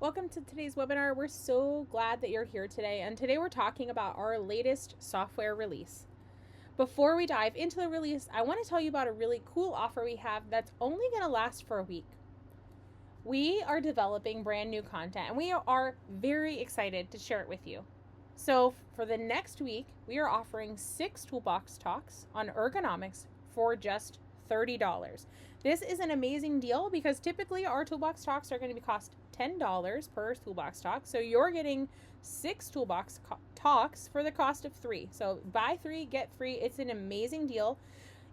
Welcome to today's webinar. We're so glad that you're here today, and today we're talking about our latest software release. Before we dive into the release, I want to tell you about a really cool offer we have that's only going to last for a week. We are developing brand new content, and we are very excited to share it with you. So for the next week, we are offering 6 toolbox talks on ergonomics for just $30. This is an amazing deal because typically our toolbox talks are going to be cost $10 per toolbox talk. So you're getting 6 toolbox talks for the cost of 3. So buy 3, get 3. It's an amazing deal.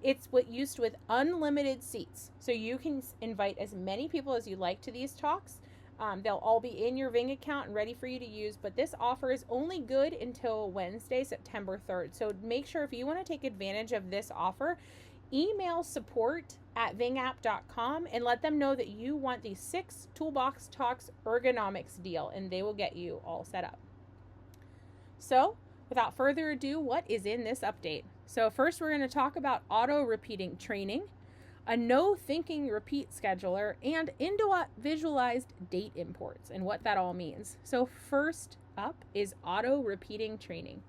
It's what used with unlimited seats. So you can invite as many people as you like to these talks. They'll all be in your Ving account and ready for you to use, but this offer is only good until Wednesday, September 3rd. So make sure if you want to take advantage of this offer, email support@vingapp.com and let them know that you want the 6 Toolbox Talks ergonomics deal, and they will get you all set up. So without further ado, what is in this update? So first we're going to talk about auto repeating training, a no thinking repeat scheduler, and individualized date imports and what that all means. So first up is auto repeating training.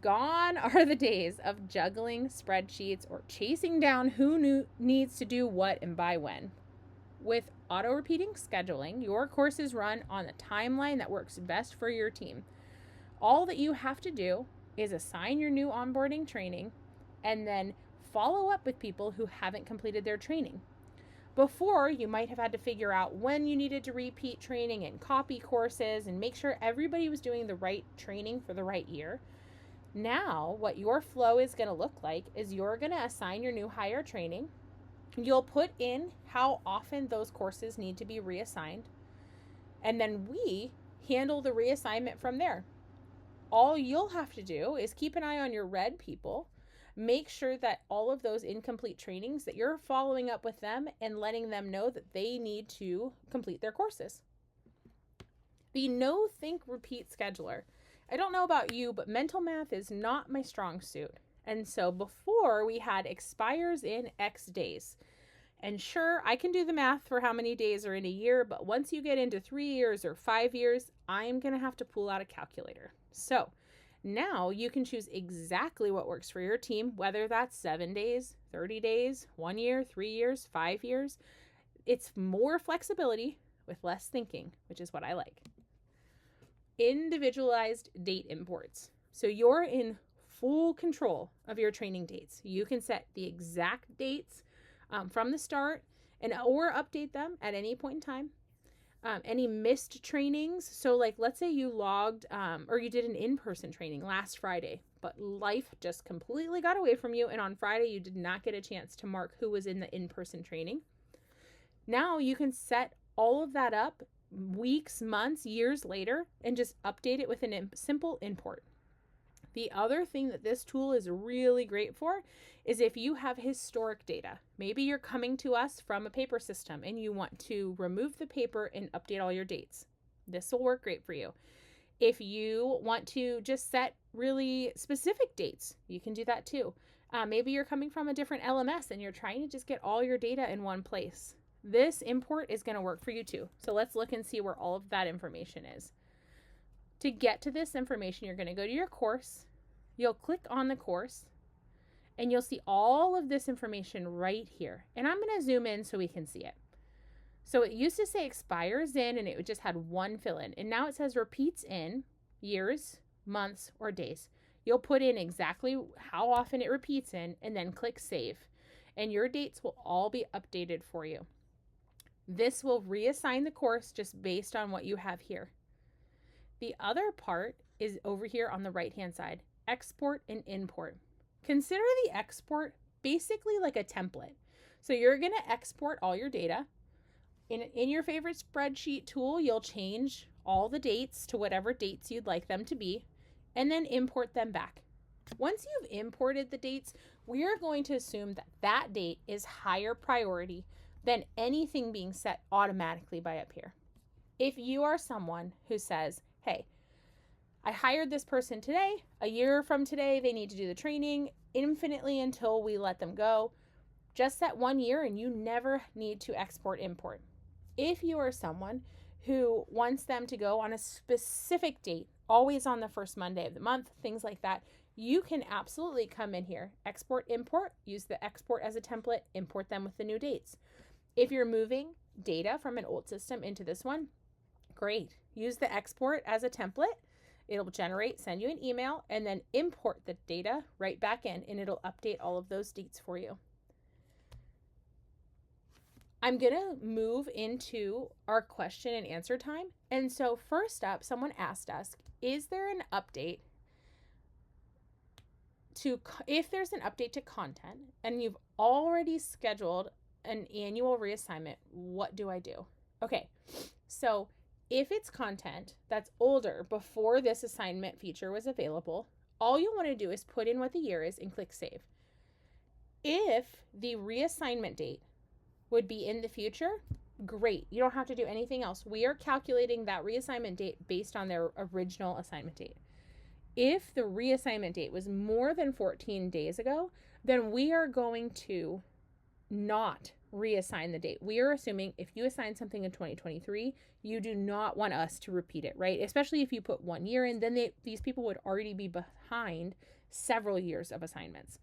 Gone are the days of juggling spreadsheets or chasing down who needs to do what and by when. With auto repeating scheduling, your courses run on a timeline that works best for your team. All that you have to do is assign your new onboarding training and then follow up with people who haven't completed their training. Before, you might have had to figure out when you needed to repeat training and copy courses and make sure everybody was doing the right training for the right year. Now, what your flow is going to look like is you're going to assign your new hire training. You'll put in how often those courses need to be reassigned, and then we handle the reassignment from there. All you'll have to do is keep an eye on your red people, make sure that all of those incomplete trainings that you're following up with them and letting them know that they need to complete their courses. The no think repeat scheduler. I don't know about you, but mental math is not my strong suit. And so before we had expires in X days. And sure, I can do the math for how many days are in a year, but once you get into 3 years or 5 years, I'm going to have to pull out a calculator. So now you can choose exactly what works for your team, whether that's 7 days, 30 days, 1 year, 3 years, 5 years. It's more flexibility with less thinking, which is what I like. Individualized date imports. So you're in full control of your training dates. You can set the exact dates from the start or update them at any point in time. Any missed trainings. So like, let's say you logged or you did an in-person training last Friday, but life just completely got away from you. And on Friday, you did not get a chance to mark who was in the in-person training. Now you can set all of that up weeks, months, years later, and just update it with a simple import. The other thing that this tool is really great for is if you have historic data. Maybe you're coming to us from a paper system and you want to remove the paper and update all your dates. This will work great for you. If you want to just set really specific dates, you can do that too. Maybe you're coming from a different LMS and you're trying to just get all your data in one place. This import is going to work for you too. So let's look and see where all of that information is. To get to this information, you're going to go to your course. You'll click on the course and you'll see all of this information right here. And I'm going to zoom in so we can see it. So it used to say expires in and it just had one fill in. And now it says repeats in years, months, or days. You'll put in exactly how often it repeats in and then click save. And your dates will all be updated for you. This will reassign the course just based on what you have here. The other part is over here on the right-hand side, export and import. Consider the export basically like a template. So you're going to export all your data. In your favorite spreadsheet tool, you'll change all the dates to whatever dates you'd like them to be, and then import them back. Once you've imported the dates, we are going to assume that that date is higher priority than anything being set automatically by up here. If you are someone who says, hey, I hired this person today, a year from today, they need to do the training infinitely until we let them go, just set 1 year and you never need to export import. If you are someone who wants them to go on a specific date, always on the first Monday of the month, things like that, you can absolutely come in here, export, import, use the export as a template, import them with the new dates. If you're moving data from an old system into this one, great. Use the export as a template. It'll generate, send you an email, and then import the data right back in, and it'll update all of those dates for you. I'm going to move into our question and answer time. And so first up, someone asked us, is there an update to, if there's an update to content and you've already scheduled an annual reassignment, what do I do? Okay, so if it's content that's older, before this assignment feature was available, all you'll want to do is put in what the year is and click save. If the reassignment date would be in the future, great. You don't have to do anything else. We are calculating that reassignment date based on their original assignment date. If the reassignment date was more than 14 days ago, then we are going to not reassign the date. We are assuming if you assign something in 2023, you do not want us to repeat it, right? Especially if you put 1 year in, then these people would already be behind several years of assignments.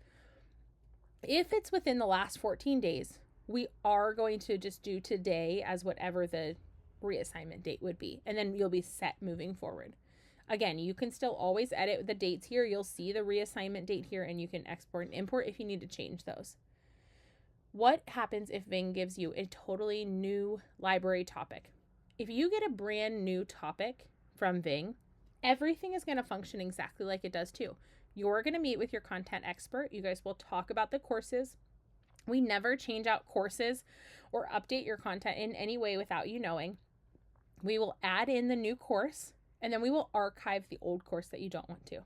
If it's within the last 14 days, we are going to just do today as whatever the reassignment date would be, and then you'll be set moving forward. Again, you can still always edit the dates here. You'll see the reassignment date here, and you can export and import if you need to change those. What happens if Ving gives you a totally new library topic? If you get a brand new topic from Ving, everything is going to function exactly like it does too. You're going to meet with your content expert. You guys will talk about the courses. We never change out courses or update your content in any way without you knowing. We will add in the new course, and then we will archive the old course that you don't want to.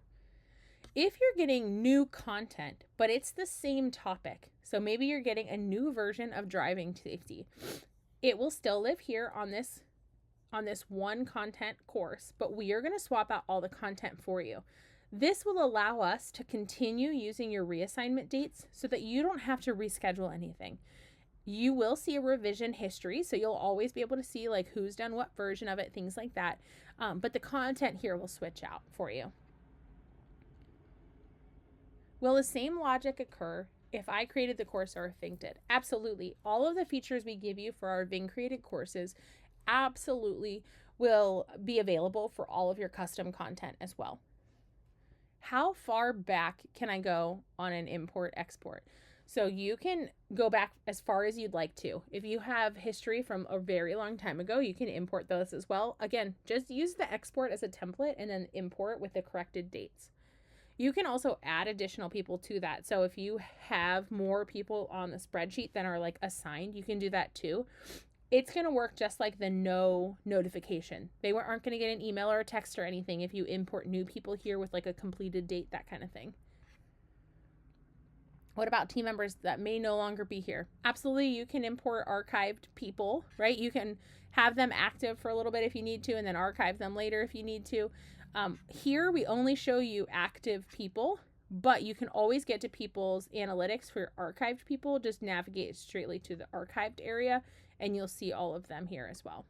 If you're getting new content, but it's the same topic, so maybe you're getting a new version of driving safety, it will still live here on this one content course, but we are going to swap out all the content for you. This will allow us to continue using your reassignment dates so that you don't have to reschedule anything. You will see a revision history, so you'll always be able to see like who's done what version of it, things like that. But the content here will switch out for you. Will the same logic occur if I created the course or if Ving did? Absolutely. All of the features we give you for our Ving created courses absolutely will be available for all of your custom content as well. How far back can I go on an import export? So you can go back as far as you'd like to. If you have history from a very long time ago, you can import those as well. Again, just use the export as a template and then import with the corrected dates. You can also add additional people to that. So if you have more people on the spreadsheet than are like assigned, you can do that too. It's going to work just like the no notification. They aren't going to get an email or a text or anything if you import new people here with like a completed date, that kind of thing. What about team members that may no longer be here? Absolutely, you can import archived people, right? You can have them active for a little bit if you need to, and then archive them later if you need to. Here, we only show you active people, but you can always get to people's analytics for your archived people. Just navigate straightly to the archived area, and you'll see all of them here as well.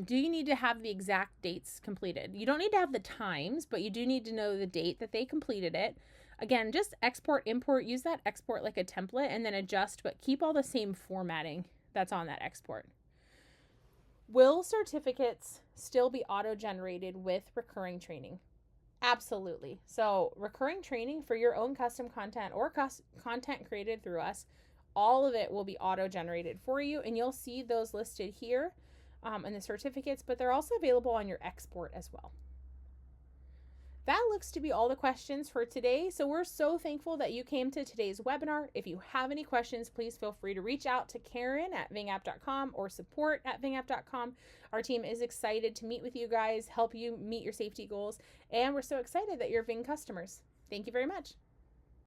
Do you need to have the exact dates completed? You don't need to have the times, but you do need to know the date that they completed it. Again, just export, import, use that export like a template, and then adjust, but keep all the same formatting that's on that export. Will certificates still be auto-generated with recurring training? Absolutely. So recurring training for your own custom content or content created through us, all of it will be auto-generated for you, and you'll see those listed here in the certificates, but they're also available on your export as well. That looks to be all the questions for today. So we're so thankful that you came to today's webinar. If you have any questions, please feel free to reach out to Karen at vingapp.com or support@vingapp.com. Our team is excited to meet with you guys, help you meet your safety goals, and we're so excited that you're Ving customers. Thank you very much.